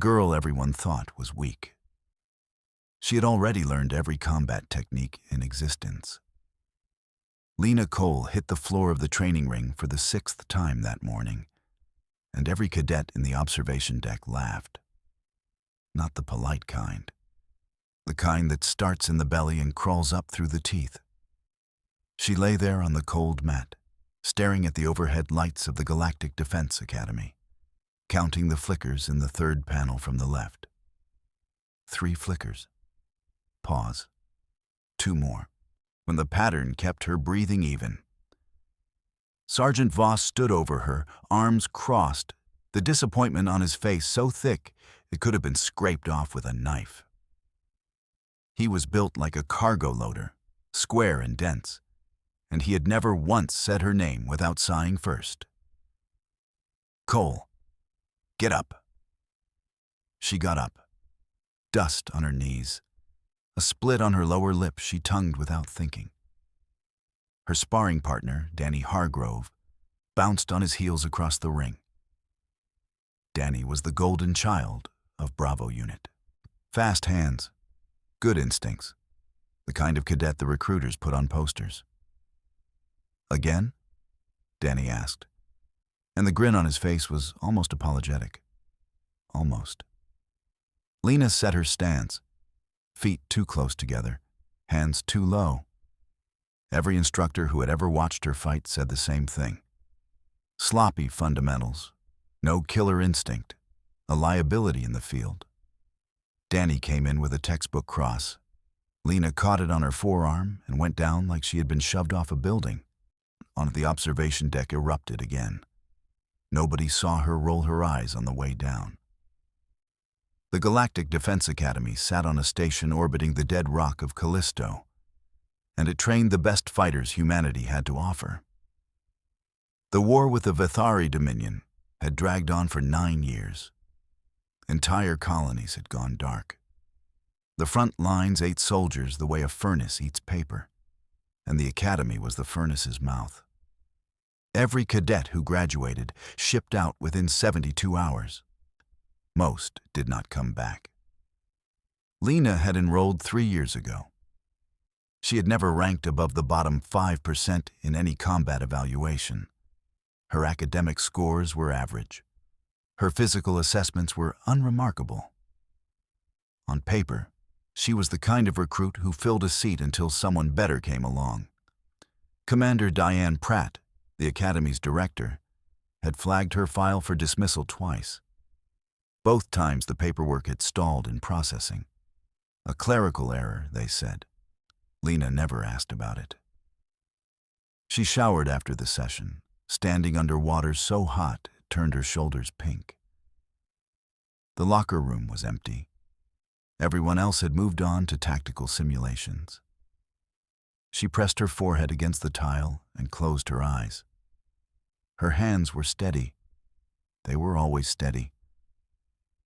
girl everyone thought was weak. She had already learned every combat technique in existence. Lena Cole hit the floor of the training ring for the 6th time that morning, and every cadet in the observation deck laughed. Not the polite kind. The kind that starts in the belly and crawls up through the teeth. She lay there on the cold mat, staring at the overhead lights of the Galactic Defense Academy, counting the flickers in the 3rd panel from the left. 3 flickers. Pause. 2 more, when the pattern kept her breathing even. Sergeant Voss stood over her, arms crossed, the disappointment on his face so thick it could have been scraped off with a knife. He was built like a cargo loader, square and dense, and he had never once said her name without sighing first. "Cole, get up." She got up, dust on her knees, a split on her lower lip she tongued without thinking. Her sparring partner, Danny Hargrove, bounced on his heels across the ring. Danny was the golden child of Bravo Unit. Fast hands, good instincts, the kind of cadet the recruiters put on posters. "Again?" Danny asked, and the grin on his face was almost apologetic. Almost. Lena set her stance, feet too close together, hands too low. Every instructor who had ever watched her fight said the same thing. Sloppy fundamentals, no killer instinct, a liability in the field. Danny came in with a textbook cross. Lena caught it on her forearm and went down like she had been shoved off a building. On the observation deck erupted again. Nobody saw her roll her eyes on the way down. The Galactic Defense Academy sat on a station orbiting the dead rock of Callisto, and it trained the best fighters humanity had to offer. The war with the Vithari Dominion had dragged on for 9 years. Entire colonies had gone dark. The front lines ate soldiers the way a furnace eats paper, and the academy was the furnace's mouth. Every cadet who graduated shipped out within 72 hours. Most did not come back. Lena had enrolled 3 years ago. She had never ranked above the bottom 5% in any combat evaluation. Her academic scores were average. Her physical assessments were unremarkable. On paper, she was the kind of recruit who filled a seat until someone better came along. Commander Diane Pratt, the Academy's director, had flagged her file for dismissal twice. Both times the paperwork had stalled in processing. A clerical error, they said. Lena never asked about it. She showered after the session, standing under water so hot it turned her shoulders pink. The locker room was empty. Everyone else had moved on to tactical simulations. She pressed her forehead against the tile and closed her eyes. Her hands were steady. They were always steady.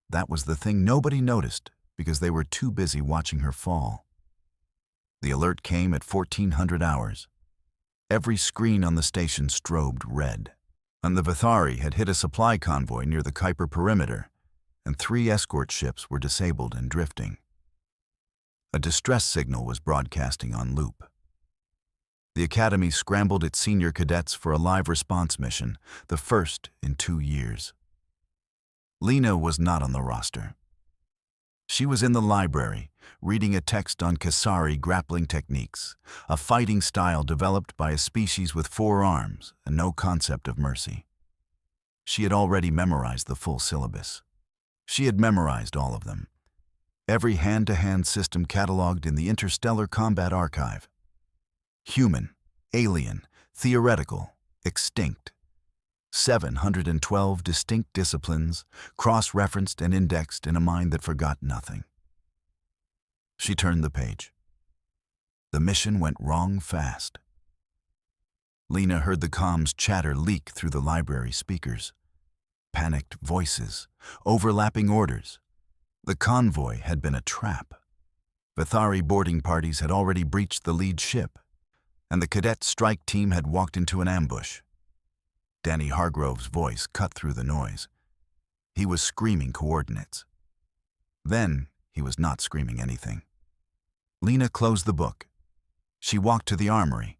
That was the thing nobody noticed because they were too busy watching her fall. The alert came at 1400 hours. Every screen on the station strobed red. And the Vithari had hit a supply convoy near the Kuiper perimeter, and 3 escort ships were disabled and drifting. A distress signal was broadcasting on loop. The Academy scrambled its senior cadets for a live response mission, the first in 2 years. Lena was not on the roster. She was in the library, reading a text on Kasari grappling techniques, a fighting style developed by a species with 4 arms and no concept of mercy. She had already memorized the full syllabus. She had memorized all of them. Every hand-to-hand system cataloged in the Interstellar Combat Archive. Human, alien, theoretical, extinct. 712 distinct disciplines, cross-referenced and indexed in a mind that forgot nothing. She turned the page. The mission went wrong fast. Lena heard the comms chatter leak through the library speakers. Panicked voices, overlapping orders. The convoy had been a trap. Vithari boarding parties had already breached the lead ship, and the cadet strike team had walked into an ambush. Danny Hargrove's voice cut through the noise. He was screaming coordinates. Then, he was not screaming anything. Lena closed the book. She walked to the armory.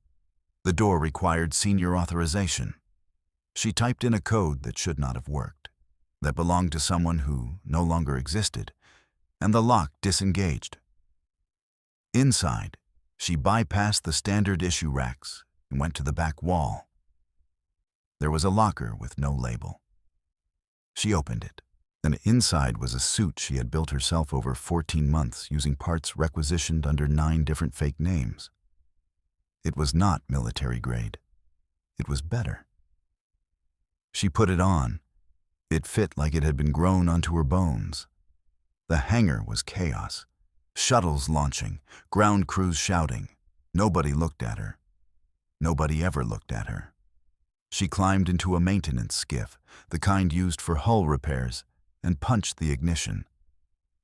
The door required senior authorization. She typed in a code that should not have worked, that belonged to someone who no longer existed, and the lock disengaged. Inside, she bypassed the standard issue racks and went to the back wall. There was a locker with no label. She opened it, and inside was a suit she had built herself over 14 months using parts requisitioned under 9 different fake names. It was not military grade. It was better. She put it on. It fit like it had been grown onto her bones. The hangar was chaos. Shuttles launching, ground crews shouting. Nobody looked at her. Nobody ever looked at her. She climbed into a maintenance skiff, the kind used for hull repairs, and punched the ignition.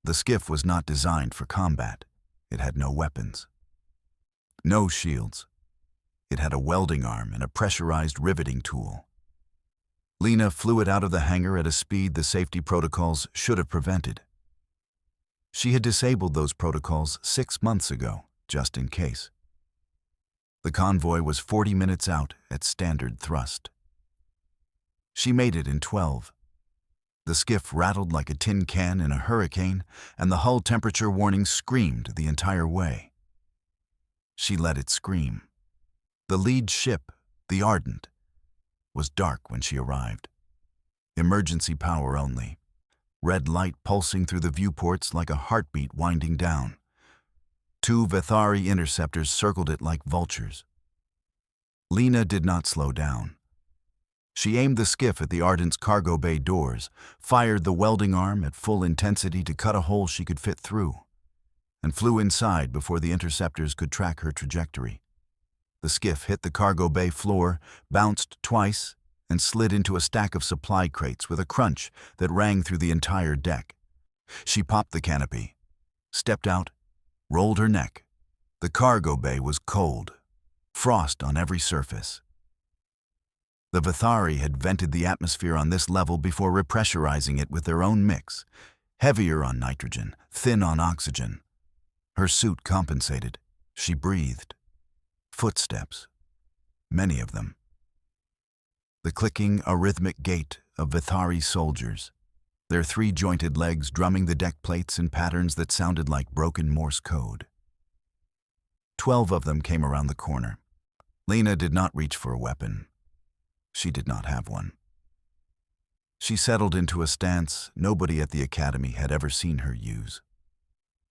The skiff was not designed for combat. It had no weapons. No shields. It had a welding arm and a pressurized riveting tool. Lena flew it out of the hangar at a speed the safety protocols should have prevented. She had disabled those protocols 6 months ago, just in case. The convoy was 40 minutes out at standard thrust. She made it in 12. The skiff rattled like a tin can in a hurricane, and the hull temperature warning screamed the entire way. She let it scream. The lead ship, the Ardent, was dark when she arrived. Emergency power only. Red light pulsing through the viewports like a heartbeat winding down. 2 Vethari interceptors circled it like vultures. Lena did not slow down. She aimed the skiff at the Ardent's cargo bay doors, fired the welding arm at full intensity to cut a hole she could fit through, and flew inside before the interceptors could track her trajectory. The skiff hit the cargo bay floor, bounced twice, and slid into a stack of supply crates with a crunch that rang through the entire deck. She popped the canopy, stepped out, rolled her neck. The cargo bay was cold, frost on every surface. The Vethari had vented the atmosphere on this level before repressurizing it with their own mix, heavier on nitrogen, thin on oxygen. Her suit compensated. She breathed. Footsteps, many of them. The clicking, arrhythmic gait of Vethari soldiers, their 3-jointed legs drumming the deck plates in patterns that sounded like broken Morse code. 12 of them came around the corner. Lena did not reach for a weapon. She did not have one. She settled into a stance nobody at the academy had ever seen her use.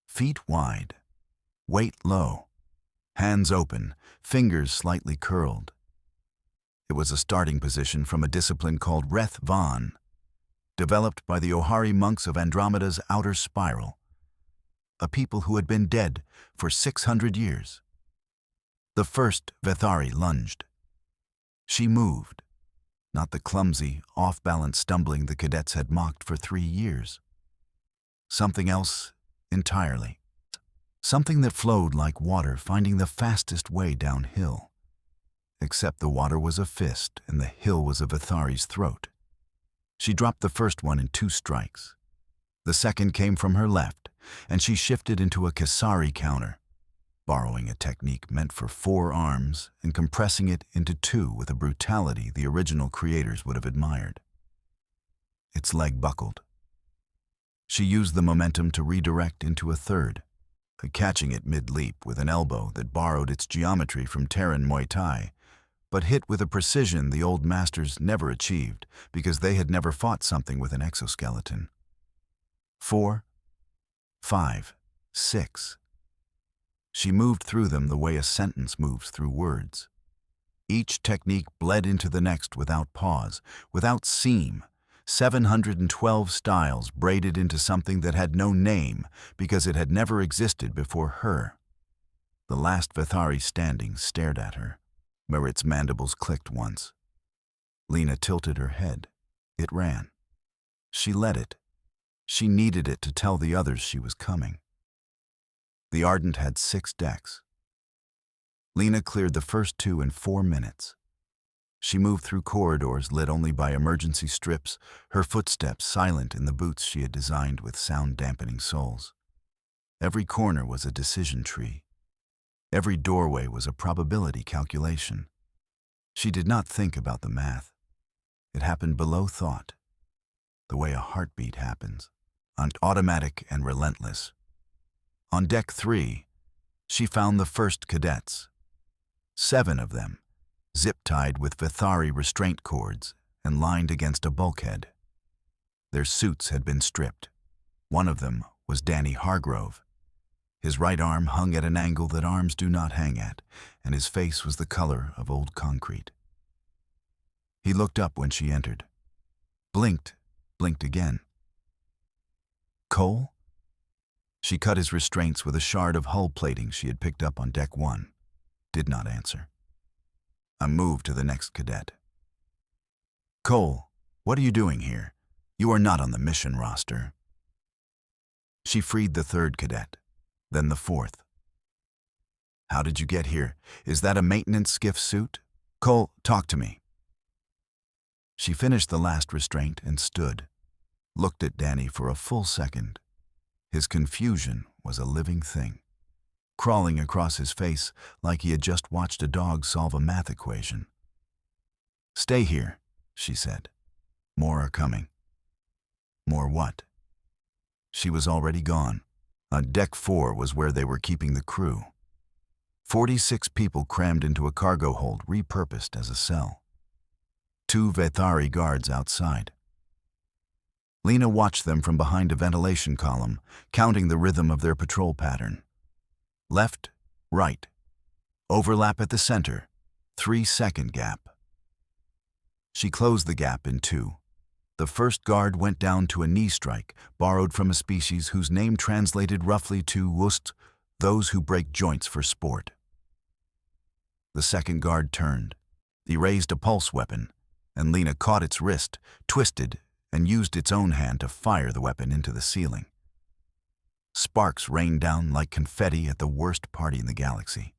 Feet wide, weight low, hands open, fingers slightly curled. It was a starting position from a discipline called Reth Van, developed by the Ohari monks of Andromeda's outer spiral, a people who had been dead for 600 years. The first Vethari lunged. She moved, not the clumsy, off-balance stumbling the cadets had mocked for 3 years. Something else entirely. Something that flowed like water finding the fastest way downhill. Except the water was a fist and the hill was a Vethari's throat. She dropped the first one in 2 strikes. The second came from her left, and she shifted into a Kasari counter, borrowing a technique meant for 4 arms and compressing it into 2 with a brutality the original creators would have admired. Its leg buckled. She used the momentum to redirect into a third, catching it mid-leap with an elbow that borrowed its geometry from Terran Muay Thai, but hit with a precision the old masters never achieved because they had never fought something with an exoskeleton. 4, 5, 6. She moved through them the way a sentence moves through words. Each technique bled into the next without pause, without seam. 712 styles braided into something that had no name because it had never existed before her. The last Vethari standing stared at her, where its mandibles clicked once. Lena tilted her head. It ran. She let it. She needed it to tell the others she was coming. The Ardent had 6 decks. Lena cleared the first 2 in 4 minutes. She moved through corridors lit only by emergency strips, her footsteps silent in the boots she had designed with sound-dampening soles. Every corner was a decision tree. Every doorway was a probability calculation. She did not think about the math. It happened below thought, the way a heartbeat happens, automatic and relentless. On deck 3, she found the first cadets. 7 of them, zip-tied with Vithari restraint cords and lined against a bulkhead. Their suits had been stripped. One of them was Danny Hargrove. His right arm hung at an angle that arms do not hang at, and his face was the color of old concrete. He looked up when she entered. Blinked again. Cole? She cut his restraints with a shard of hull plating she had picked up on deck 1. Did not answer. I moved to the next cadet. Cole, what are you doing here? You are not on the mission roster. She freed the 3rd cadet, then the 4th. How did you get here? Is that a maintenance skiff suit? Cole, talk to me. She finished the last restraint and stood, looked at Danny for a full second. His confusion was a living thing, crawling across his face like he had just watched a dog solve a math equation. Stay here, she said. More are coming. More what? She was already gone. On deck 4 was where they were keeping the crew. 46 people crammed into a cargo hold repurposed as a cell. 2 Vethari guards outside. Lena watched them from behind a ventilation column, counting the rhythm of their patrol pattern. Left, right. Overlap at the center. 3-second gap. She closed the gap in 2. The first guard went down to a knee strike, borrowed from a species whose name translated roughly to wust, those who break joints for sport. The second guard turned. He raised a pulse weapon, and Lena caught its wrist, twisted, and used its own hand to fire the weapon into the ceiling. Sparks rained down like confetti at the worst party in the galaxy.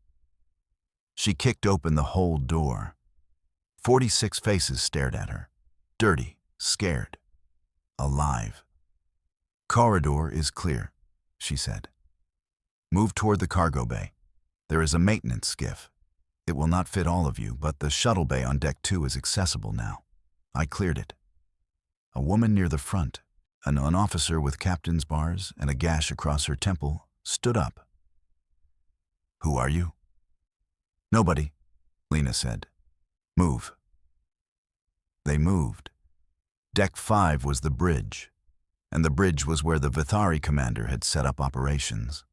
She kicked open the hold door. 46 faces stared at her, dirty, scared, alive. Corridor is clear, she said. Move toward the cargo bay. There is a maintenance skiff. It will not fit all of you, but the shuttle bay on deck 2 is accessible now. I cleared it. A woman near the front, an officer with captain's bars and a gash across her temple, stood up. Who are you? Nobody, Lena said. Move. They moved. Deck 5 was the bridge, and the bridge was where the Vithari commander had set up operations.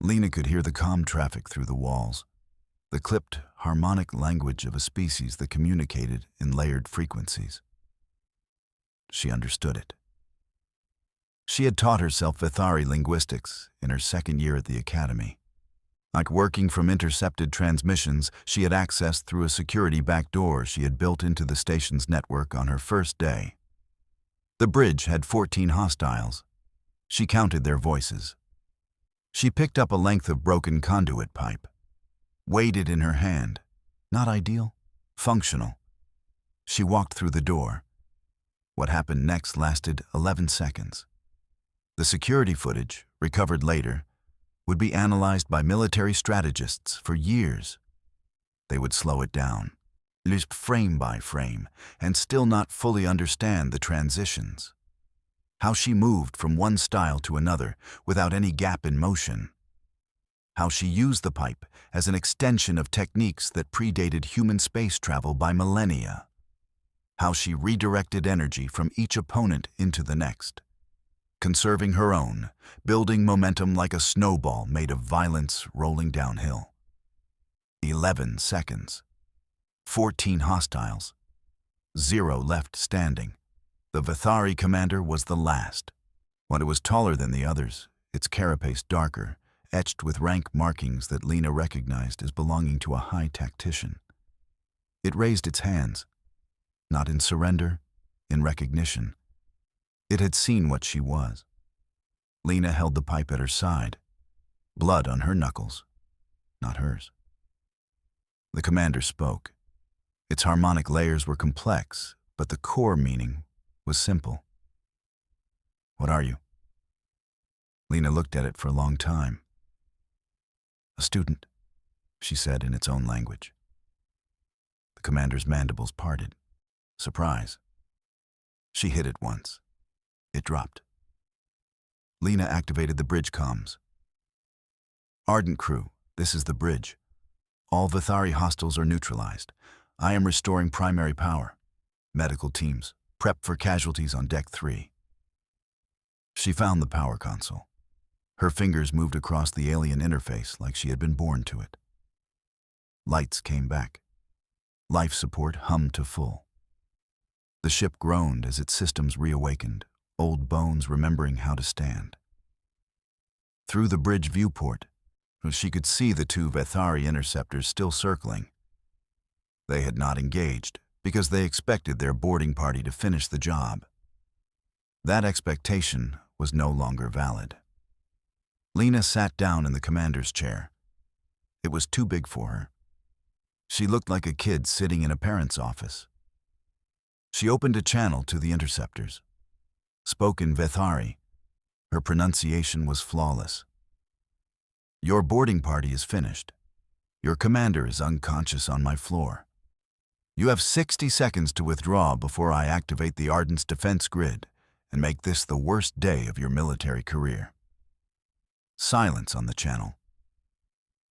Lena could hear the comm traffic through the walls, the clipped, harmonic language of a species that communicated in layered frequencies. She understood it. She had taught herself Vithari linguistics in her 2nd year at the academy. Like working from intercepted transmissions she had accessed through a security backdoor she had built into the station's network on her first day. The bridge had 14 hostiles. She counted their voices. She picked up a length of broken conduit pipe, weighed it in her hand. Not ideal, functional. She walked through the door. What happened next lasted 11 seconds. The security footage, recovered later, would be analyzed by military strategists for years. They would slow it down, lisp frame by frame, and still not fully understand the transitions. How she moved from one style to another without any gap in motion. How she used the pipe as an extension of techniques that predated human space travel by millennia. How she redirected energy from each opponent into the next, conserving her own, building momentum like a snowball made of violence rolling downhill. 11 seconds. 14 hostiles. 0 left standing. The Vithari commander was the last. When it was taller than the others, its carapace darker, etched with rank markings that Lena recognized as belonging to a high tactician. It raised its hands, not in surrender, in recognition. It had seen what she was. Lena held the pipe at her side, blood on her knuckles, not hers. The commander spoke. Its harmonic layers were complex, but the core meaning was simple. What are you? Lena looked at it for a long time. A student, she said in its own language. The commander's mandibles parted. Surprise. She hit it once. It dropped. Lena activated the bridge comms. Ardent crew, this is the bridge. All Vithari hostiles are neutralized. I am restoring primary power. Medical teams, prep for casualties on Deck 3. She found the power console. Her fingers moved across the alien interface like she had been born to it. Lights came back. Life support hummed to full. The ship groaned as its systems reawakened, old bones remembering how to stand. Through the bridge viewport, she could see the two Vethari interceptors still circling. They had not engaged because they expected their boarding party to finish the job. That expectation was no longer valid. Lena sat down in the commander's chair. It was too big for her. She looked like a kid sitting in a parent's office. She opened a channel to the interceptors. Spoke in Vethari. Her pronunciation was flawless. Your boarding party is finished. Your commander is unconscious on my floor. You have 60 seconds to withdraw before I activate the Ardent's defense grid and make this the worst day of your military career. Silence on the channel.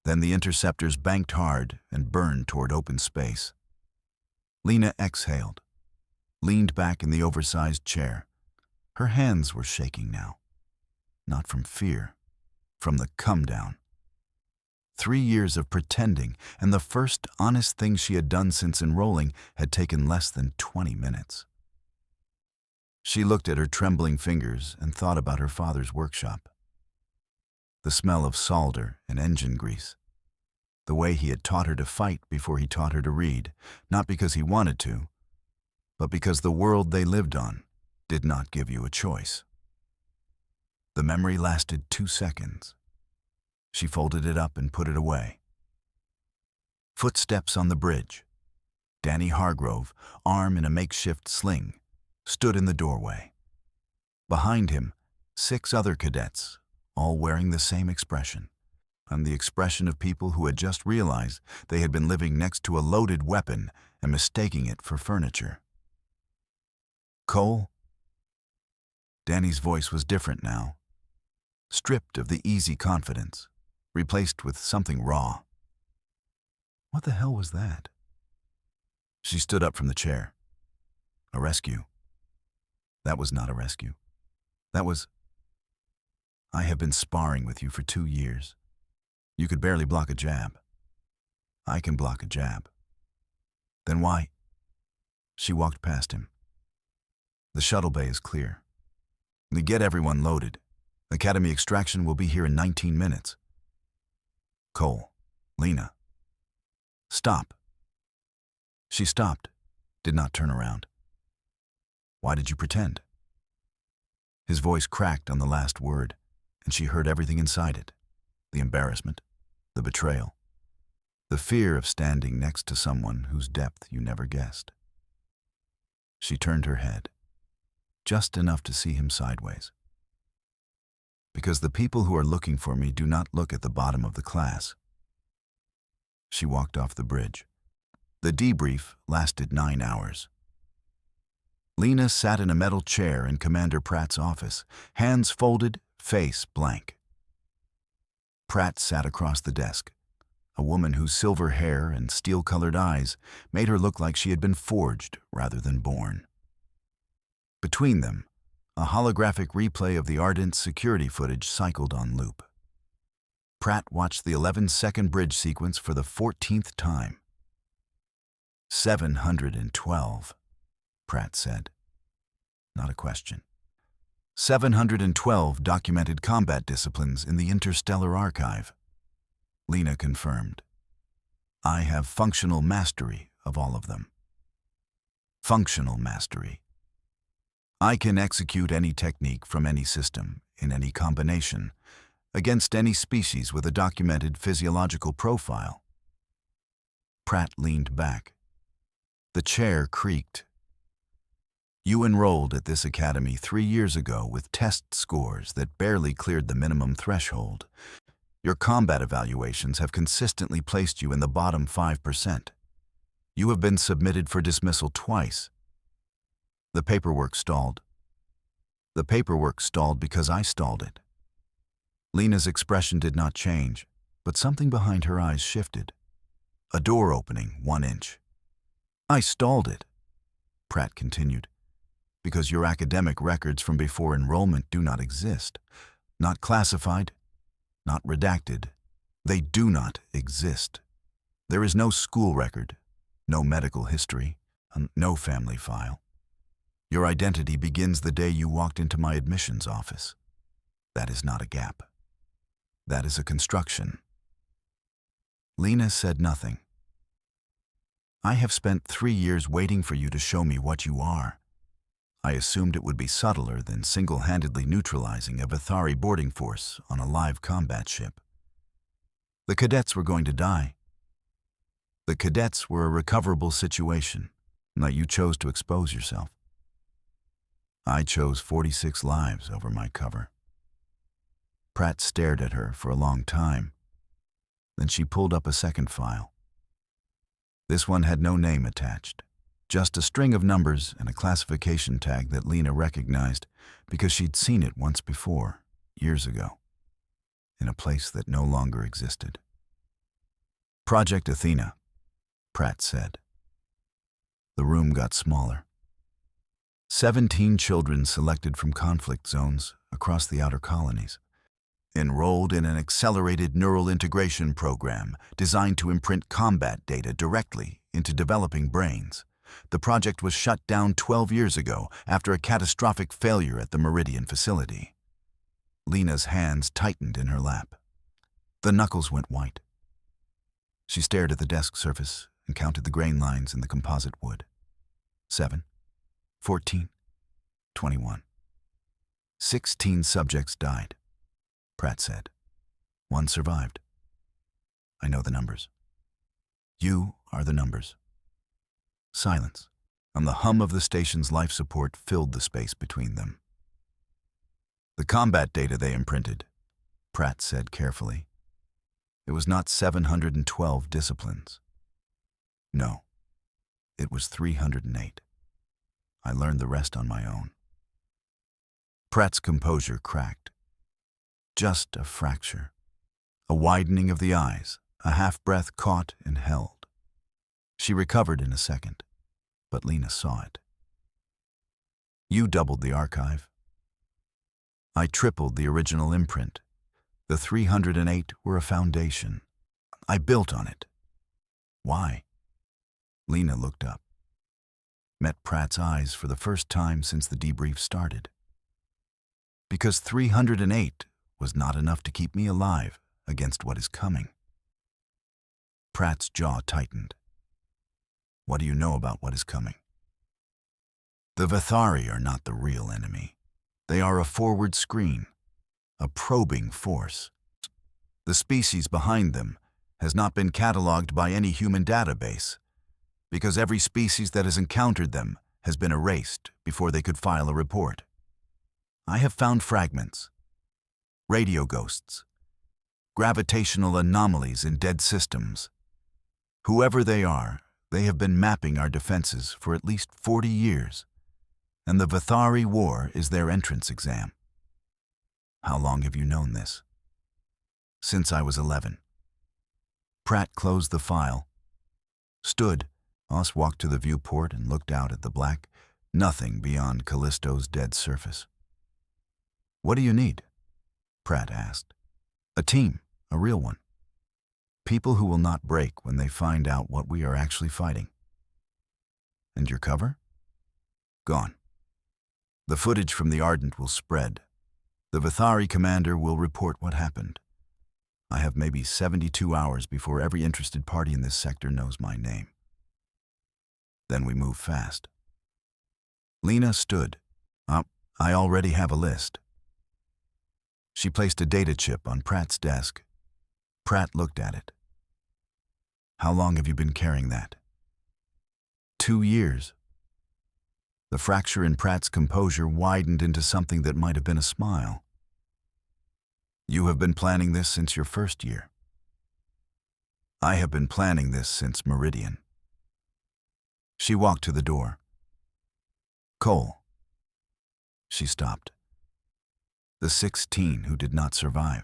Then the interceptors banked hard and burned toward open space. Lena exhaled, leaned back in the oversized chair. Her hands were shaking now. Not from fear, from the come-down. 3 years of pretending, and the first honest thing she had done since enrolling had taken less than 20 minutes. She looked at her trembling fingers and thought about her father's workshop. The smell of solder and engine grease. The way he had taught her to fight before he taught her to read, not because he wanted to, but because the world they lived on did not give you a choice. The memory lasted 2 seconds. She folded it up and put it away. Footsteps on the bridge. Danny Hargrove, arm in a makeshift sling, stood in the doorway. Behind him, 6 other cadets, all wearing the same expression, and the expression of people who had just realized they had been living next to a loaded weapon and mistaking it for furniture. Cole? Danny's voice was different now, stripped of the easy confidence, replaced with something raw. What the hell was that? She stood up from the chair. A rescue. That was not a rescue. That was... I have been sparring with you for 2 years. You could barely block a jab. I can block a jab. Then why? She walked past him. The shuttle bay is clear. Get everyone loaded. Academy extraction will be here in 19 minutes. Cole. Lena. Stop. She stopped, did not turn around. Why did you pretend? His voice cracked on the last word, and she heard everything inside it. The embarrassment, the betrayal, the fear of standing next to someone whose depth you never guessed. She turned her head, just enough to see him sideways. Because the people who are looking for me do not look at the bottom of the class. She walked off the bridge. The debrief lasted 9 hours. Lena sat in a metal chair in Commander Pratt's office, hands folded, face blank. Pratt sat across the desk, a woman whose silver hair and steel-colored eyes made her look like she had been forged rather than born. Between them, a holographic replay of the Ardent security footage cycled on loop. Pratt watched the 11-second bridge sequence for the 14th time. 712, Pratt said. Not a question. 712 documented combat disciplines in the Interstellar Archive. Lena confirmed. I have functional mastery of all of them. Functional mastery. I can execute any technique from any system, in any combination, against any species with a documented physiological profile. Pratt leaned back. The chair creaked. You enrolled at this academy 3 years ago with test scores that barely cleared the minimum threshold. Your combat evaluations have consistently placed you in the bottom 5%. You have been submitted for dismissal twice. The paperwork stalled. The paperwork stalled because I stalled it. Lena's expression did not change, but something behind her eyes shifted. A door opening 1 inch. I stalled it, Pratt continued, because your academic records from before enrollment do not exist. Not classified, not redacted. They do not exist. There is no school record, no medical history, no family file. Your identity begins the day you walked into my admissions office. That is not a gap. That is a construction. Lena said nothing. I have spent 3 years waiting for you to show me what you are. I assumed it would be subtler than single-handedly neutralizing a Vithari boarding force on a live combat ship. The cadets were going to die. The cadets were a recoverable situation, that you chose to expose yourself. I chose 46 lives over my cover. Pratt stared at her for a long time. Then she pulled up a second file. This one had no name attached, just a string of numbers and a classification tag that Lena recognized because she'd seen it once before, years ago, in a place that no longer existed. Project Athena, Pratt said. The room got smaller. 17 children selected from conflict zones across the outer colonies, enrolled in an accelerated neural integration program designed to imprint combat data directly into developing brains. The project was shut down 12 years ago after a catastrophic failure at the Meridian facility. Lena's hands tightened in her lap. The knuckles went white. She stared at the desk surface and counted the grain lines in the composite wood. 7, 14, 21. 16 subjects died, Pratt said. 1 survived. I know the numbers. You are the numbers. Silence, and the hum of the station's life support filled the space between them. The combat data they imprinted, Pratt said carefully. It was not 712 disciplines. No, it was 308. I learned the rest on my own. Pratt's composure cracked. Just a fracture. A widening of the eyes, a half-breath caught and held. She recovered in a second, but Lena saw it. You doubled the archive. I tripled the original imprint. The 308 were a foundation. I built on it. Why? Lena looked up, met Pratt's eyes for the first time since the debrief started. Because 308 was not enough to keep me alive against what is coming. Pratt's jaw tightened. What do you know about what is coming? The Vithari are not the real enemy. They are a forward screen, a probing force. The species behind them has not been cataloged by any human database, because every species that has encountered them has been erased before they could file a report. I have found fragments, radio ghosts, gravitational anomalies in dead systems. Whoever they are, they have been mapping our defenses for at least 40 years, and the Vithari War is their entrance exam. How long have you known this? Since I was 11. Pratt closed the file, stood. Us walked to the viewport and looked out at the black, nothing beyond Callisto's dead surface. What do you need? Pratt asked. A team, a real one. People who will not break when they find out what we are actually fighting. And your cover? Gone. The footage from the Ardent will spread. The Vithari commander will report what happened. I have maybe 72 hours before every interested party in this sector knows my name. Then we move fast. Lena stood. I already have a list. She placed a data chip on Pratt's desk. Pratt looked at it. How long have you been carrying that? 2 years. The fracture in Pratt's composure widened into something that might have been a smile. You have been planning this since your first year. I have been planning this since Meridian. She walked to the door. Cole. She stopped. The 16 who did not survive.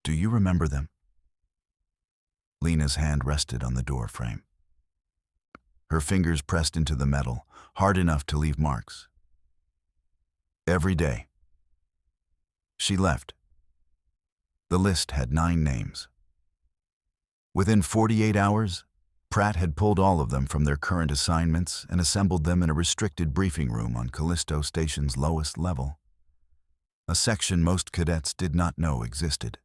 Do you remember them? Lena's hand rested on the door frame. Her fingers pressed into the metal, hard enough to leave marks. Every day. She left. The list had 9 names. Within 48 hours, Pratt had pulled all of them from their current assignments and assembled them in a restricted briefing room on Callisto Station's lowest level, a section most cadets did not know existed.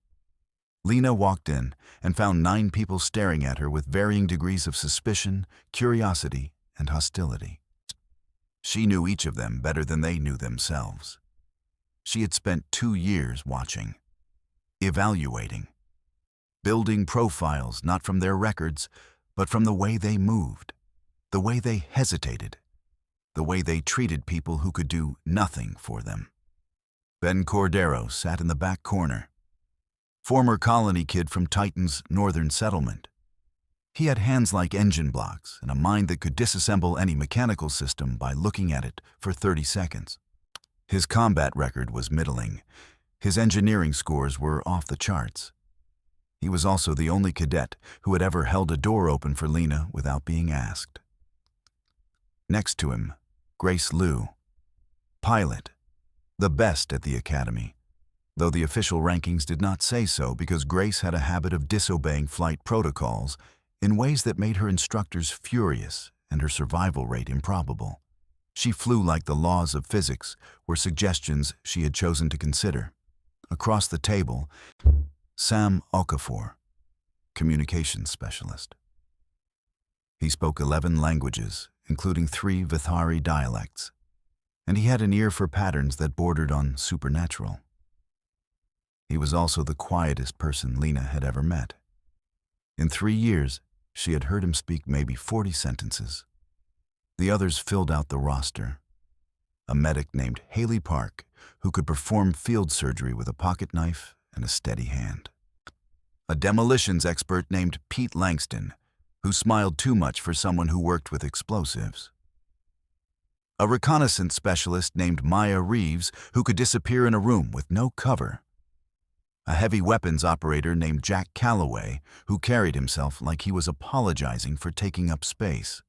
Lena walked in and found 9 people staring at her with varying degrees of suspicion, curiosity, and hostility. She knew each of them better than they knew themselves. She had spent 2 years watching, evaluating, building profiles not from their records, but from the way they moved, the way they hesitated, the way they treated people who could do nothing for them. Ben Cordero sat in the back corner, former colony kid from Titan's northern settlement. He had hands like engine blocks and a mind that could disassemble any mechanical system by looking at it for 30 seconds. His combat record was middling. His engineering scores were off the charts. He was also the only cadet who had ever held a door open for Lena without being asked. Next to him, Grace Liu, pilot, the best at the academy, though the official rankings did not say so because Grace had a habit of disobeying flight protocols in ways that made her instructors furious and her survival rate improbable. She flew like the laws of physics were suggestions she had chosen to consider. Across the table, Sam Okafor, communications specialist. He spoke 11 languages, including 3 Vithari dialects, and he had an ear for patterns that bordered on supernatural. He was also the quietest person Lena had ever met. In 3 years, she had heard him speak maybe 40 sentences. The others filled out the roster. A medic named Haley Park, who could perform field surgery with a pocket knife and a steady hand. A demolitions expert named Pete Langston, who smiled too much for someone who worked with explosives. A reconnaissance specialist named Maya Reeves, who could disappear in a room with no cover. A heavy weapons operator named Jack Calloway, who carried himself like he was apologizing for taking up space.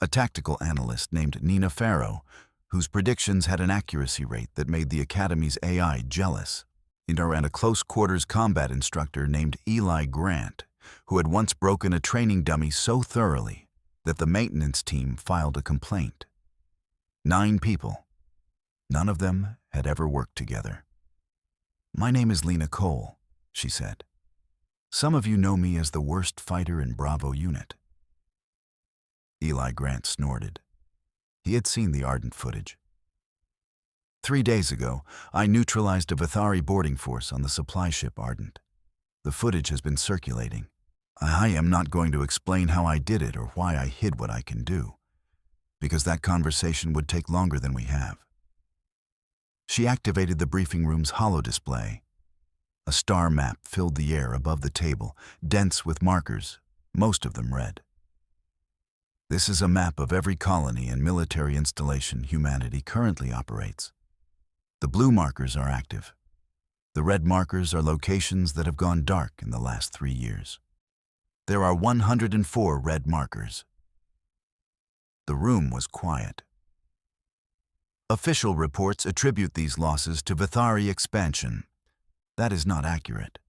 A tactical analyst named Nina Farrow, whose predictions had an accuracy rate that made the Academy's AI jealous. And a close-quarters combat instructor named Eli Grant, who had once broken a training dummy so thoroughly that the maintenance team filed a complaint. 9 people. None of them had ever worked together. My name is Lena Cole, she said. Some of you know me as the worst fighter in Bravo unit. Eli Grant snorted. He had seen the Ardent footage. 3 days ago, I neutralized a Vithari boarding force on the supply ship Ardent. The footage has been circulating. I am not going to explain how I did it or why I hid what I can do, because that conversation would take longer than we have. She activated the briefing room's holodisplay. A star map filled the air above the table, dense with markers, most of them red. This is a map of every colony and military installation humanity currently operates. The blue markers are active. The red markers are locations that have gone dark in the last 3 years. There are 104 red markers. The room was quiet. Official reports attribute these losses to Vithari expansion. That is not accurate.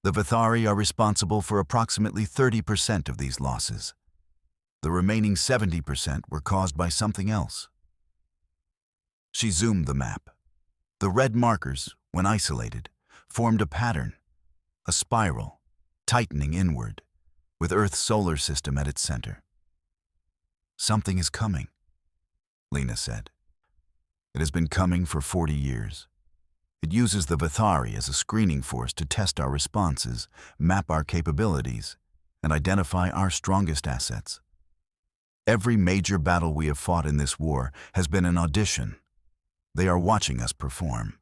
The Vithari are responsible for approximately 30% of these losses. The remaining 70% were caused by something else. She zoomed the map. The red markers, when isolated, formed a pattern, a spiral, tightening inward, with Earth's solar system at its center. Something is coming, Lena said. It has been coming for 40 years. It uses the Vithari as a screening force to test our responses, map our capabilities, and identify our strongest assets. Every major battle we have fought in this war has been an audition. They are watching us perform.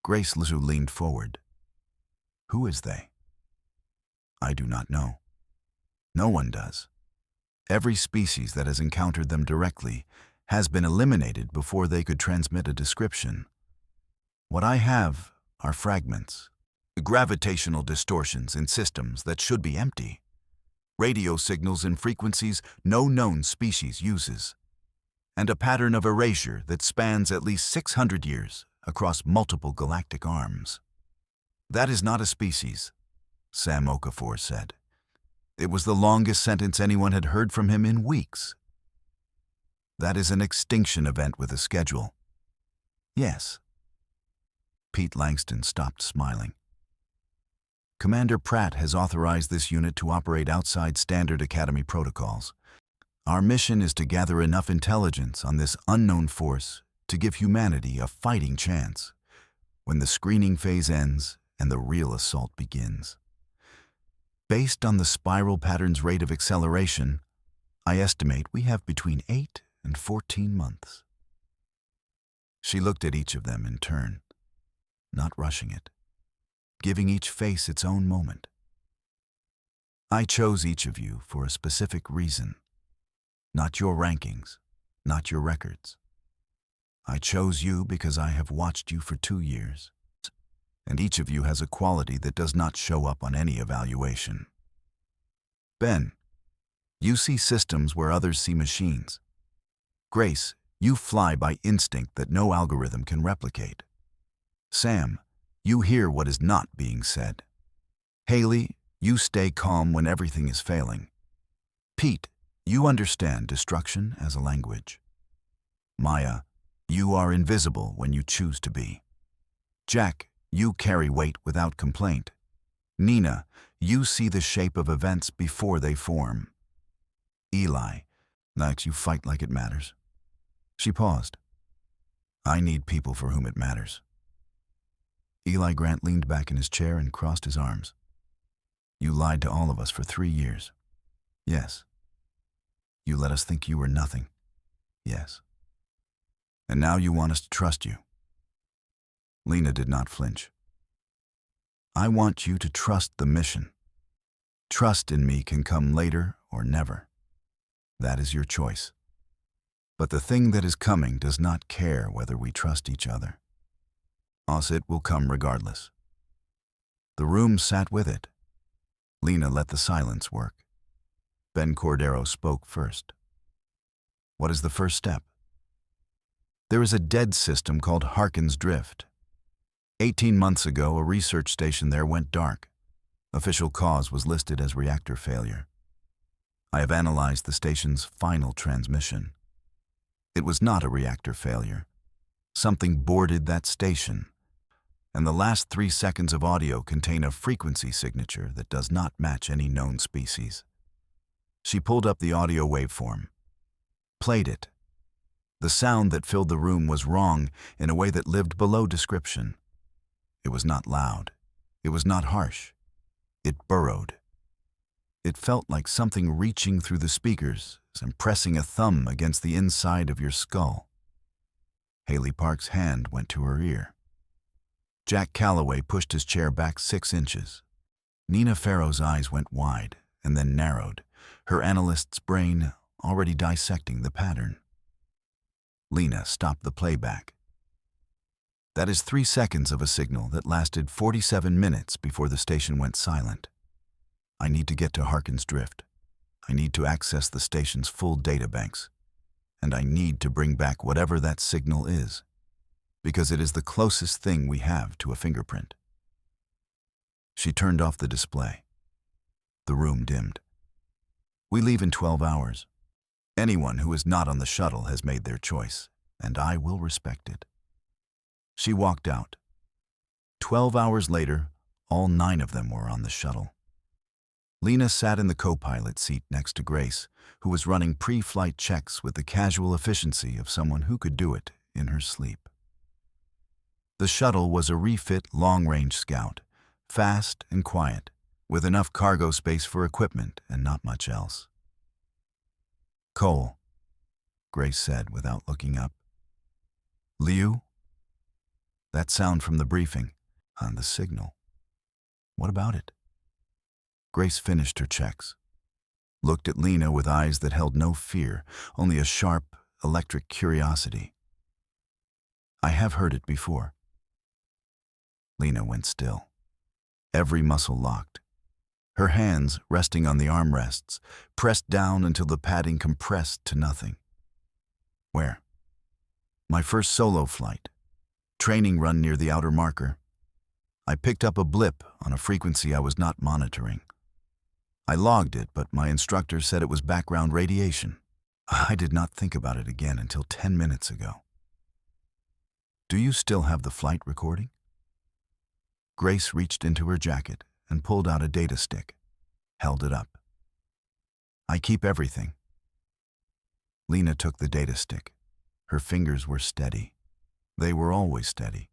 Grace Lisu leaned forward. Who is they? I do not know. No one does. Every species that has encountered them directly has been eliminated before they could transmit a description. What I have are fragments, gravitational distortions in systems that should be empty, radio signals in frequencies no known species uses, and a pattern of erasure that spans at least 600 years across multiple galactic arms. That is not a species, Sam Okafor said. It was the longest sentence anyone had heard from him in weeks. That is an extinction event with a schedule. Yes. Pete Langston stopped smiling. Commander Pratt has authorized this unit to operate outside standard Academy protocols. Our mission is to gather enough intelligence on this unknown force to give humanity a fighting chance when the screening phase ends and the real assault begins. Based on the spiral pattern's rate of acceleration, I estimate we have between 8 and 14 months. She looked at each of them in turn, not rushing it, giving each face its own moment. I chose each of you for a specific reason. Not your rankings, not your records. I chose you because I have watched you for 2 years, and each of you has a quality that does not show up on any evaluation. Ben, you see systems where others see machines. Grace, you fly by instinct that no algorithm can replicate. Sam, you hear what is not being said. Haley, you stay calm when everything is failing. Pete, you understand destruction as a language. Maya, you are invisible when you choose to be. Jack, you carry weight without complaint. Nina, you see the shape of events before they form. Eli, Max, you fight like it matters. She paused. I need people for whom it matters. Eli Grant leaned back in his chair and crossed his arms. You lied to all of us for 3 years. Yes. You let us think you were nothing. Yes. And now you want us to trust you. Lena did not flinch. I want you to trust the mission. Trust in me can come later or never. That is your choice. But the thing that is coming does not care whether we trust each other. It will come regardless. The room sat with it. Lena let the silence work. Ben Cordero spoke first. What is the first step? There is a dead system called Harkin's Drift. 18 months ago, a research station there went dark. Official cause was listed as reactor failure. I have analyzed the station's final transmission. It was not a reactor failure. Something boarded that station, and the last 3 seconds of audio contain a frequency signature that does not match any known species. She pulled up the audio waveform, played it. The sound that filled the room was wrong in a way that lived below description. It was not loud. It was not harsh. It burrowed. It felt like something reaching through the speakers and pressing a thumb against the inside of your skull. Haley Park's hand went to her ear. Jack Calloway pushed his chair back 6 inches. Nina Farrow's eyes went wide and then narrowed, her analyst's brain already dissecting the pattern. Lena stopped the playback. That is 3 seconds of a signal that lasted 47 minutes before the station went silent. I need to get to Harkin's Drift. I need to access the station's full data banks. And I need to bring back whatever that signal is, because it is the closest thing we have to a fingerprint. She turned off the display. The room dimmed. We leave in 12 hours. Anyone who is not on the shuttle has made their choice, and I will respect it. She walked out. 12 hours later, all 9 of them were on the shuttle. Lena sat in the co-pilot seat next to Grace, who was running pre-flight checks with the casual efficiency of someone who could do it in her sleep. The shuttle was a refit long-range scout, fast and quiet, with enough cargo space for equipment and not much else. Cole, Grace said without looking up. Liu? That sound from the briefing. On the signal. What about it? Grace finished her checks, looked at Lena with eyes that held no fear, only a sharp, electric curiosity. I have heard it before. Lena went still, every muscle locked. Her hands, resting on the armrests, pressed down until the padding compressed to nothing. Where? My first solo flight. Training run near the outer marker. I picked up a blip on a frequency I was not monitoring. I logged it, but my instructor said it was background radiation. I did not think about it again until 10 minutes ago. Do you still have the flight recording? Grace reached into her jacket and pulled out a data stick, held it up. I keep everything. Lena took the data stick. Her fingers were steady. They were always steady.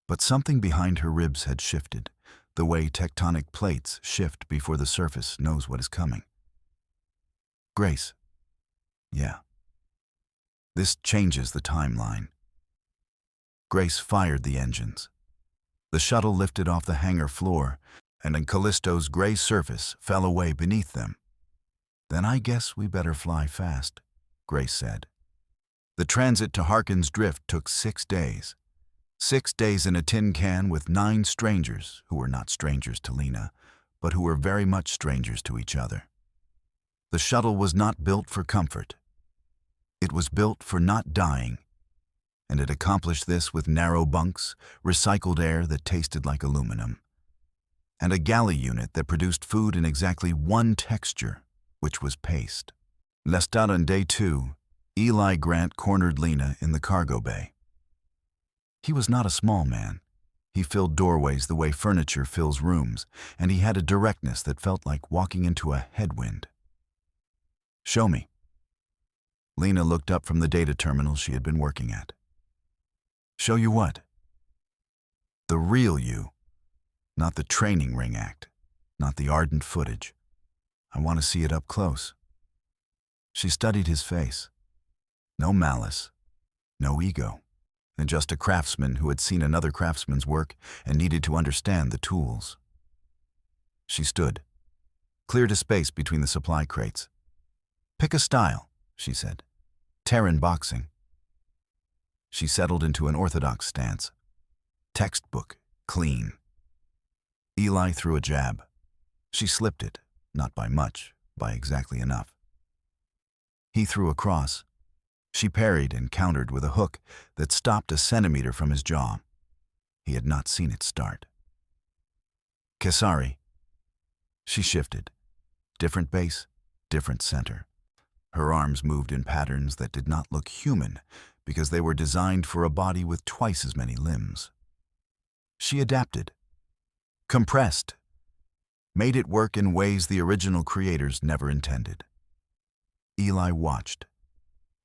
But something behind her ribs had shifted, the way tectonic plates shift before the surface knows what is coming. Grace. Yeah. This changes the timeline. Grace fired the engines. The shuttle lifted off the hangar floor, and then Callisto's gray surface fell away beneath them. Then I guess we better fly fast, Grace said. The transit to Harkin's Drift took 6 days. 6 days in a tin can with 9 strangers who were not strangers to Lena, but who were very much strangers to each other. The shuttle was not built for comfort. It was built for not dying, and it accomplished this with narrow bunks, recycled air that tasted like aluminum, and a galley unit that produced food in exactly one texture, which was paste. Lestat on day 2, Eli Grant cornered Lena in the cargo bay. He was not a small man. He filled doorways the way furniture fills rooms, and he had a directness that felt like walking into a headwind. Show me. Lena looked up from the data terminal she had been working at. Show you what? The real you, not the training ring act, not the ardent footage. I want to see it up close. She studied his face. No malice, no ego, and just a craftsman who had seen another craftsman's work and needed to understand the tools. She stood, cleared a space between the supply crates. Pick a style, she said. Terran boxing. She settled into an orthodox stance. Textbook, clean. Eli threw a jab. She slipped it, not by much, by exactly enough. He threw a cross. She parried and countered with a hook that stopped a centimeter from his jaw. He had not seen it start. Kesari. She shifted. Different base, different center. Her arms moved in patterns that did not look human because they were designed for a body with twice as many limbs. She adapted, compressed, made it work in ways the original creators never intended. Eli watched.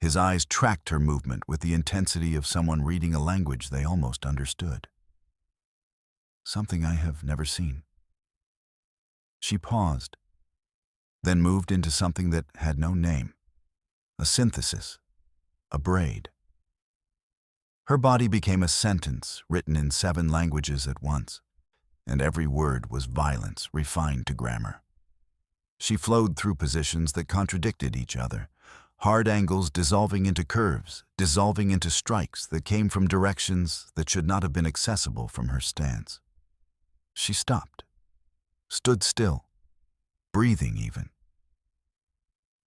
His eyes tracked her movement with the intensity of someone reading a language they almost understood. Something I have never seen. She paused, then moved into something that had no name. A synthesis, a braid. Her body became a sentence written in 7 languages at once, and every word was violence refined to grammar. She flowed through positions that contradicted each other, hard angles dissolving into curves, dissolving into strikes that came from directions that should not have been accessible from her stance. She stopped, stood still, breathing even.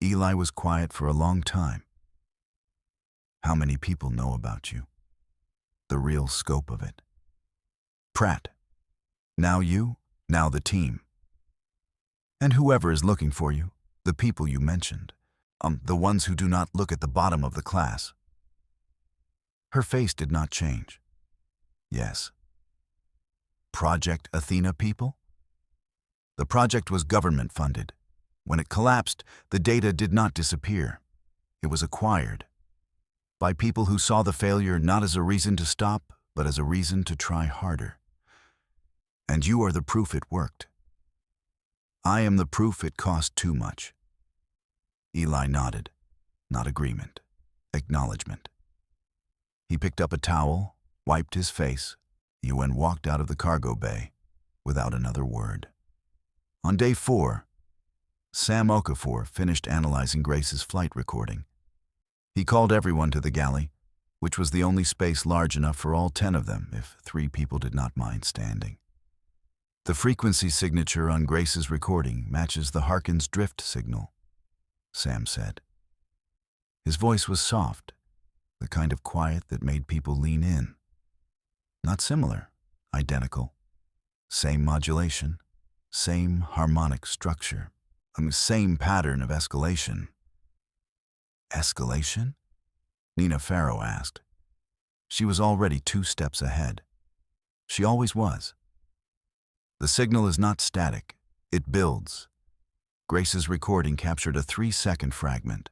Eli was quiet for a long time. How many people know about you? The real scope of it. Pratt. Now you, now the team. And whoever is looking for you, the people you mentioned, the ones who do not look at the bottom of the class. Her face did not change. Yes. Project Athena people? The project was government funded. When it collapsed, the data did not disappear. It was acquired by people who saw the failure not as a reason to stop, but as a reason to try harder. And you are the proof it worked. I am the proof it cost too much. Eli nodded. Not agreement. Acknowledgement. He picked up a towel, wiped his face, and walked out of the cargo bay without another word. On day 4, Sam Okafor finished analyzing Grace's flight recording. He called everyone to the galley, which was the only space large enough for all 10 of them if 3 people did not mind standing. The frequency signature on Grace's recording matches the Harkin's drift signal, Sam said. His voice was soft, the kind of quiet that made people lean in. Not similar, identical. Same modulation, same harmonic structure, same pattern of escalation. Escalation? Nina Farrow asked. She was already 2 steps ahead. She always was. The signal is not static, it builds. Grace's recording captured a 3-second fragment.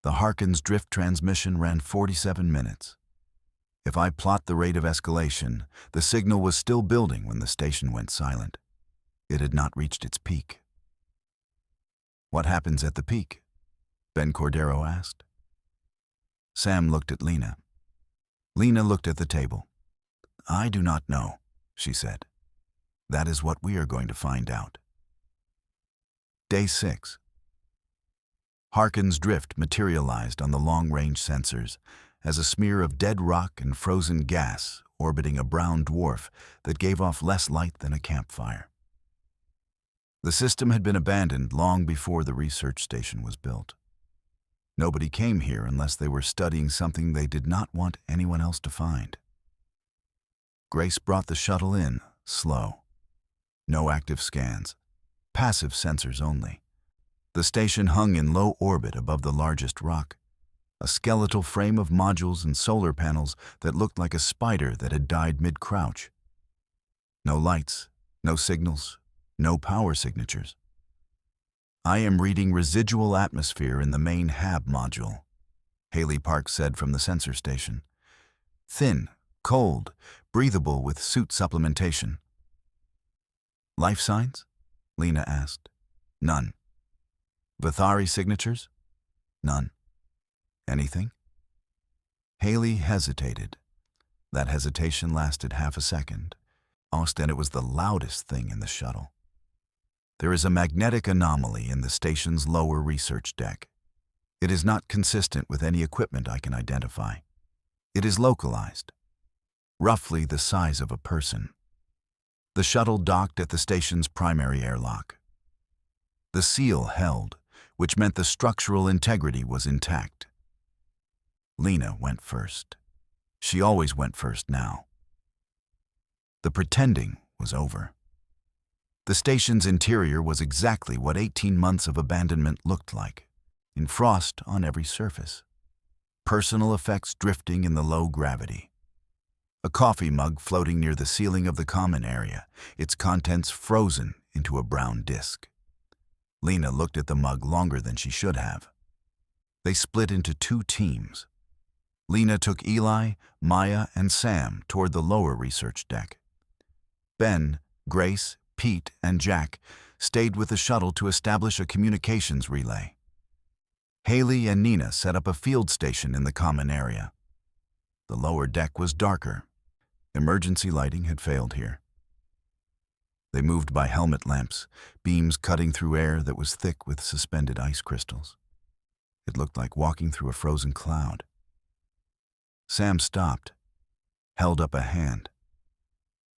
The Harkin's drift transmission ran 47 minutes. If I plot the rate of escalation, the signal was still building when the station went silent. It had not reached its peak. What happens at the peak? Ben Cordero asked. Sam looked at Lena. Lena looked at the table. I do not know, she said. That is what we are going to find out. Day 6. Harkin's drift materialized on the long-range sensors as a smear of dead rock and frozen gas orbiting a brown dwarf that gave off less light than a campfire. The system had been abandoned long before the research station was built. Nobody came here unless they were studying something they did not want anyone else to find. Grace brought the shuttle in, slow. No active scans, passive sensors only. The station hung in low orbit above the largest rock, a skeletal frame of modules and solar panels that looked like a spider that had died mid-crouch. No lights, no signals, no power signatures. I am reading residual atmosphere in the main HAB module, Haley Park said from the sensor station. Thin, cold, breathable with suit supplementation. Life signs? Lena asked. None. Vithari signatures? None. Anything? Haley hesitated. That hesitation lasted half a second. And it was the loudest thing in the shuttle. There is a magnetic anomaly in the station's lower research deck. It is not consistent with any equipment I can identify. It is localized, roughly the size of a person. The shuttle docked at the station's primary airlock. The seal held, which meant the structural integrity was intact. Lena went first. She always went first now. The pretending was over. The station's interior was exactly what 18 months of abandonment looked like, in frost on every surface. Personal effects drifting in the low gravity. A coffee mug floating near the ceiling of the common area, its contents frozen into a brown disk. Lena looked at the mug longer than she should have. They split into 2 teams. Lena took Eli, Maya, and Sam toward the lower research deck. Ben, Grace, Pete, and Jack stayed with the shuttle to establish a communications relay. Haley and Nina set up a field station in the common area. The lower deck was darker. Emergency lighting had failed here. They moved by helmet lamps, beams cutting through air that was thick with suspended ice crystals. It looked like walking through a frozen cloud. Sam stopped, held up a hand.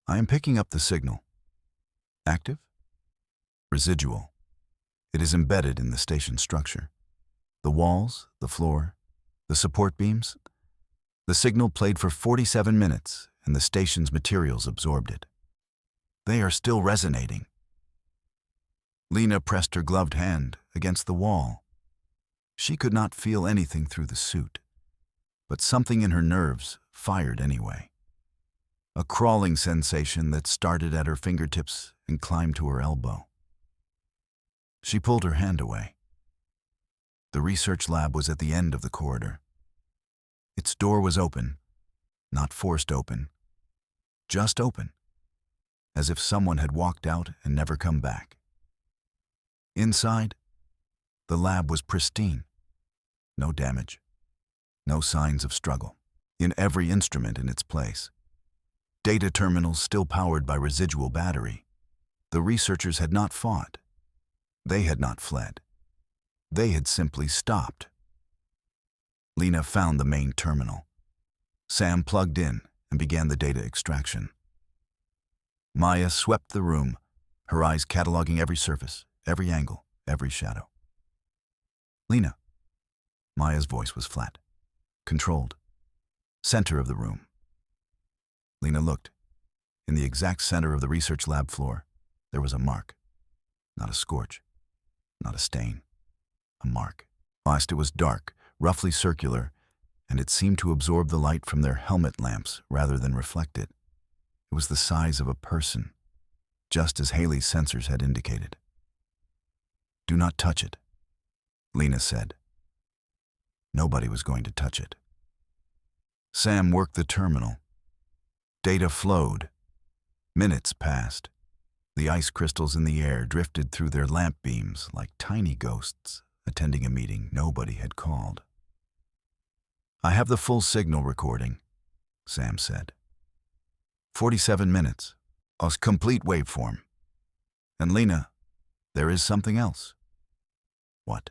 I am picking up the signal. Active? Residual. It is embedded in the station structure. The walls, the floor, the support beams. The signal played for 47 minutes, and the station's materials absorbed it. They are still resonating. Lena pressed her gloved hand against the wall. She could not feel anything through the suit, but something in her nerves fired anyway. A crawling sensation that started at her fingertips and climbed to her elbow. She pulled her hand away. The research lab was at the end of the corridor. Its door was open, not forced open, just open, as if someone had walked out and never come back. Inside, The lab was pristine. No damage. No signs of struggle. In every instrument in its place. Data terminals still powered by residual battery. The researchers had not fought. They had not fled. They had simply stopped. Lena found the main terminal. Sam plugged in and began the data extraction. Maya swept the room, her eyes cataloging every surface, every angle, every shadow. Lena. Maya's voice was flat, controlled. Center of the room. Lena looked. In the exact center of the research lab floor, there was a mark. Not a scorch, not a stain. A mark. Last, it was dark, roughly circular, and it seemed to absorb the light from their helmet lamps rather than reflect it. It was the size of a person, just as Haley's sensors had indicated. "Do not touch it," Lena said. Nobody was going to touch it. Sam worked the terminal. Data flowed. Minutes passed. The ice crystals in the air drifted through their lamp beams like tiny ghosts attending a meeting nobody had called. "I have the full signal recording," Sam said. 47 minutes, a complete waveform. And Lena, there is something else. What?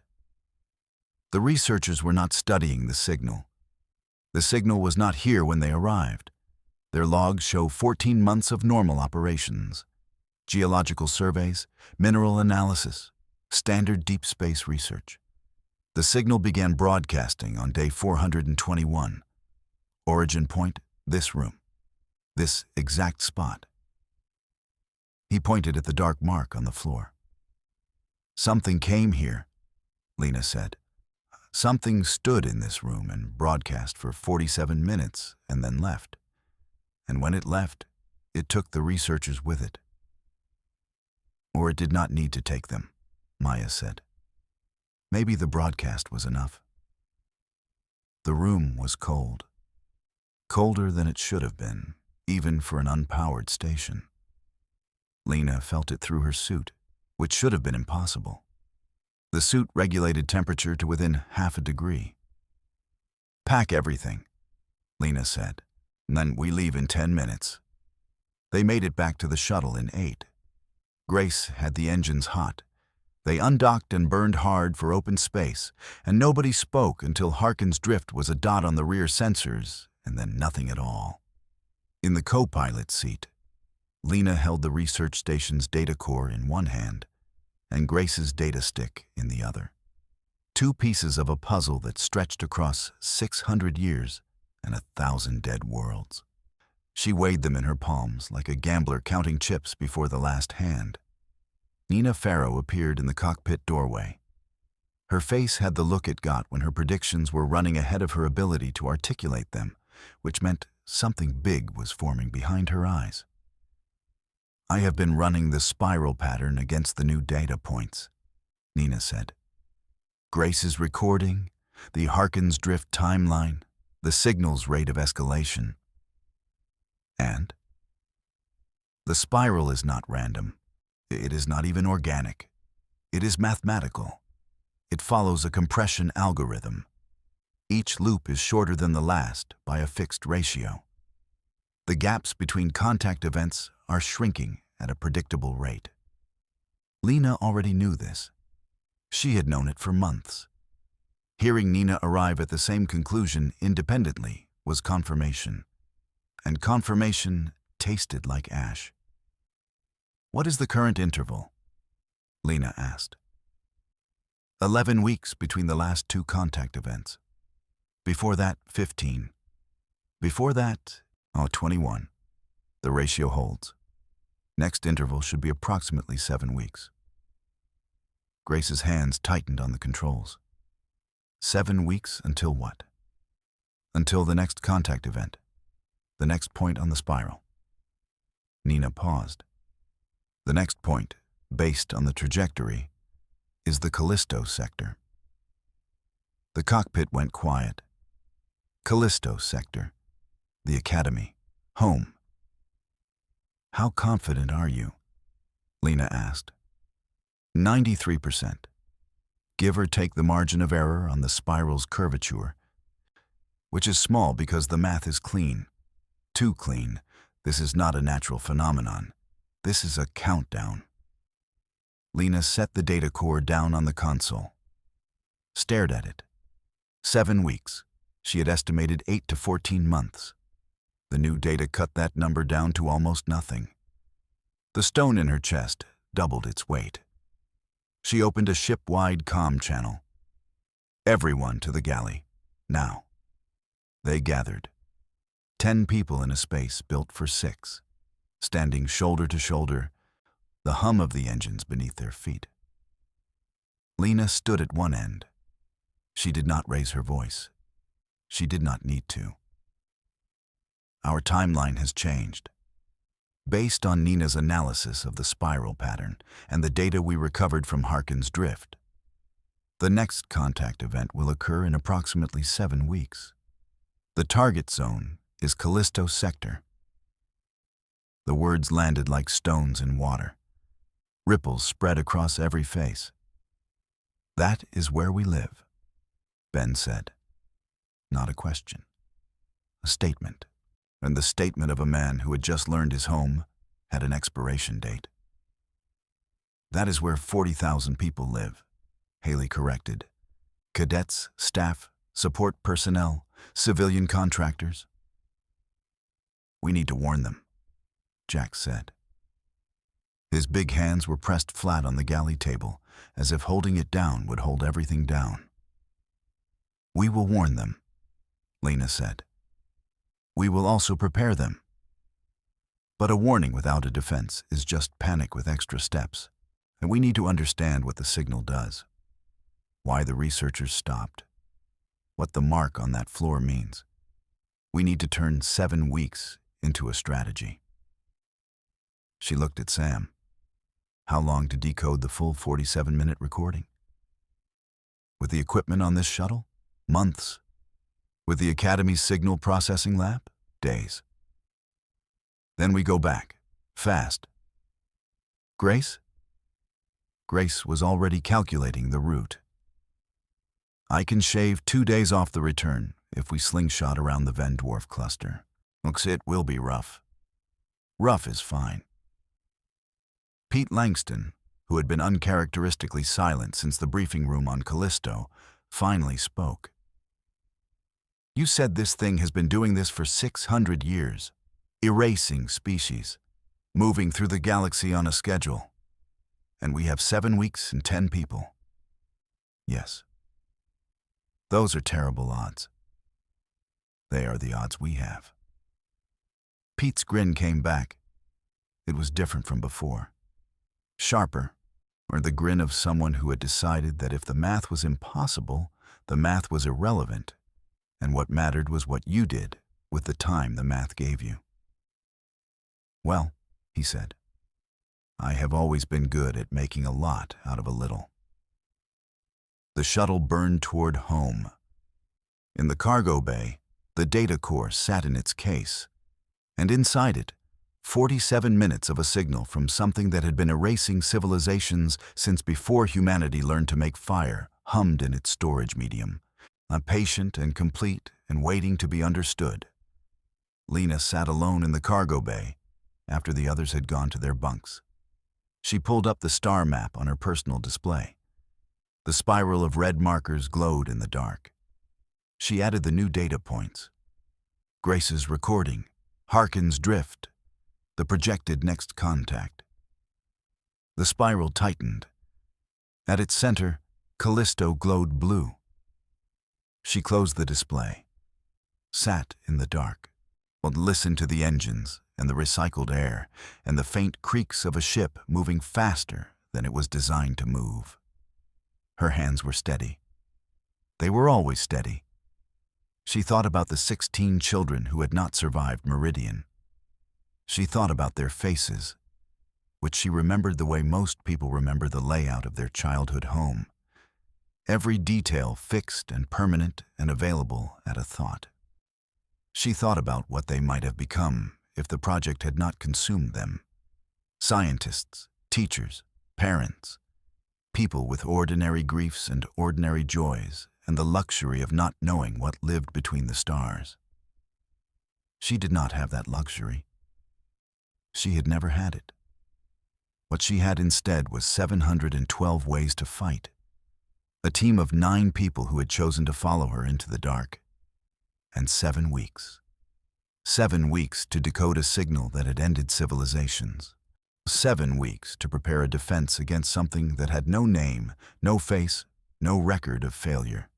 The researchers were not studying the signal. The signal was not here when they arrived. Their logs show 14 months of normal operations. Geological surveys, mineral analysis, standard deep space research. The signal began broadcasting on day 421. Origin point, this room. This exact spot. He pointed at the dark mark on the floor. "Something came here," Lena said. "Something stood in this room and broadcast for 47 minutes and then left. And when it left, it took the researchers with it." "Or it did not need to take them," Maya said. "Maybe the broadcast was enough." The room was cold. Colder than it should have been, even for an unpowered station. Lena felt it through her suit, which should have been impossible. The suit regulated temperature to within half a degree. "Pack everything," Lena said, "and then we leave in 10 minutes. They made it back to the shuttle in 8. Grace had the engines hot. They undocked and burned hard for open space, and nobody spoke until Harkin's drift was a dot on the rear sensors, and then nothing at all. In the co-pilot seat, Lena held the research station's data core in one hand and Grace's data stick in the other. 2 pieces of a puzzle that stretched across 600 years and 1,000 dead worlds. She weighed them in her palms like a gambler counting chips before the last hand. Nina Farrow appeared in the cockpit doorway. Her face had the look it got when her predictions were running ahead of her ability to articulate them, which meant something big was forming behind her eyes. "I have been running the spiral pattern against the new data points," Nina said. "Grace's recording, the Harkin's drift timeline, the signal's rate of escalation. And the spiral is not random. It is not even organic. It is mathematical. It follows a compression algorithm. Each loop is shorter than the last by a fixed ratio. The gaps between contact events are shrinking at a predictable rate." Lena already knew this. She had known it for months. Hearing Nina arrive at the same conclusion independently was confirmation. And confirmation tasted like ash. "What is the current interval?" Lena asked. 11 weeks between the last 2 contact events. Before that, 15. Before that, 21. The ratio holds. Next interval should be approximately 7 weeks. Grace's hands tightened on the controls. 7 weeks until what? Until the next contact event. The next point on the spiral. Nina paused. The next point, based on the trajectory, is the Callisto sector. The cockpit went quiet. Callisto sector. The academy. Home. "How confident are you?" Lena asked. 93%. give or take the margin of error on the spiral's curvature, which is small because the math is clean. Too clean. This is not a natural phenomenon. This is a countdown. Lena set the data core down on the console, stared at it. 7 weeks. She had estimated 8 to 14 months. The new data cut that number down to almost nothing. The stone in her chest doubled its weight. She opened a ship-wide comm channel. Everyone to the galley, now. They gathered. 10 people in a space built for 6, standing shoulder to shoulder, the hum of the engines beneath their feet. Lena stood at one end. She did not raise her voice. She did not need to. Our timeline has changed. Based on Nina's analysis of the spiral pattern and the data we recovered from Harkin's drift, the next contact event will occur in approximately 7 weeks. The target zone is Callisto Sector. The words landed like stones in water. Ripples spread across every face. That is where we live, Ben said. Not a question. A statement. And the statement of a man who had just learned his home had an expiration date. That is where 40,000 people live, Haley corrected. Cadets, staff, support personnel, civilian contractors. We need to warn them, Jack said. His big hands were pressed flat on the galley table, as if holding it down would hold everything down. We will warn them, Lena said. We will also prepare them. But a warning without a defense is just panic with extra steps, and we need to understand what the signal does, why the researchers stopped, what the mark on that floor means. We need to turn 7 weeks into a strategy. She looked at Sam. How long to decode the full 47-minute recording? With the equipment on this shuttle? Months. With the Academy's signal processing lab? Days. Then we go back. Fast. Grace? Grace was already calculating the route. I can shave 2 days off the return if we slingshot around the Ven Dwarf cluster. Looks it will be rough. Rough is fine. Pete Langston, who had been uncharacteristically silent since the briefing room on Callisto, finally spoke. You said this thing has been doing this for 600 years, erasing species, moving through the galaxy on a schedule. And we have 7 weeks and 10 people. Yes. Those are terrible odds. They are the odds we have. Pete's grin came back. It was different from before. Sharper, or the grin of someone who had decided that if the math was impossible, the math was irrelevant, and what mattered was what you did with the time the math gave you. Well, he said, I have always been good at making a lot out of a little. The shuttle burned toward home. In the cargo bay, the data core sat in its case, and inside it, 47 minutes of a signal from something that had been erasing civilizations since before humanity learned to make fire hummed in its storage medium, patient and complete and waiting to be understood. Lena sat alone in the cargo bay after the others had gone to their bunks. She pulled up the star map on her personal display. The spiral of red markers glowed in the dark. She added the new data points. Grace's recording, Harkin's drift, the projected next contact. The spiral tightened. At its center, Callisto glowed blue. She closed the display, sat in the dark, and listened to the engines and the recycled air and the faint creaks of a ship moving faster than it was designed to move. Her hands were steady. They were always steady. She thought about the 16 children who had not survived Meridian. She thought about their faces, which she remembered the way most people remember the layout of their childhood home. Every detail fixed and permanent and available at a thought. She thought about what they might have become if the project had not consumed them. Scientists, teachers, parents, People with ordinary griefs and ordinary joys, and the luxury of not knowing what lived between the stars. She did not have that luxury. She had never had it. What she had instead was 712 ways to fight. A team of 9 people who had chosen to follow her into the dark. And 7 weeks. 7 weeks to decode a signal that had ended civilizations. 7 weeks to prepare a defense against something that had no name, no face, no record of failure.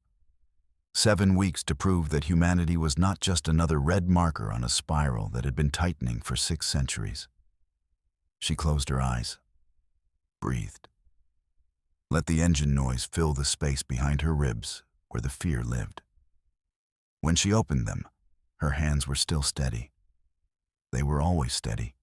7 weeks to prove that humanity was not just another red marker on a spiral that had been tightening for 6 centuries. She closed her eyes, breathed. Let the engine noise fill the space behind her ribs where the fear lived. When she opened them, her hands were still steady. They were always steady.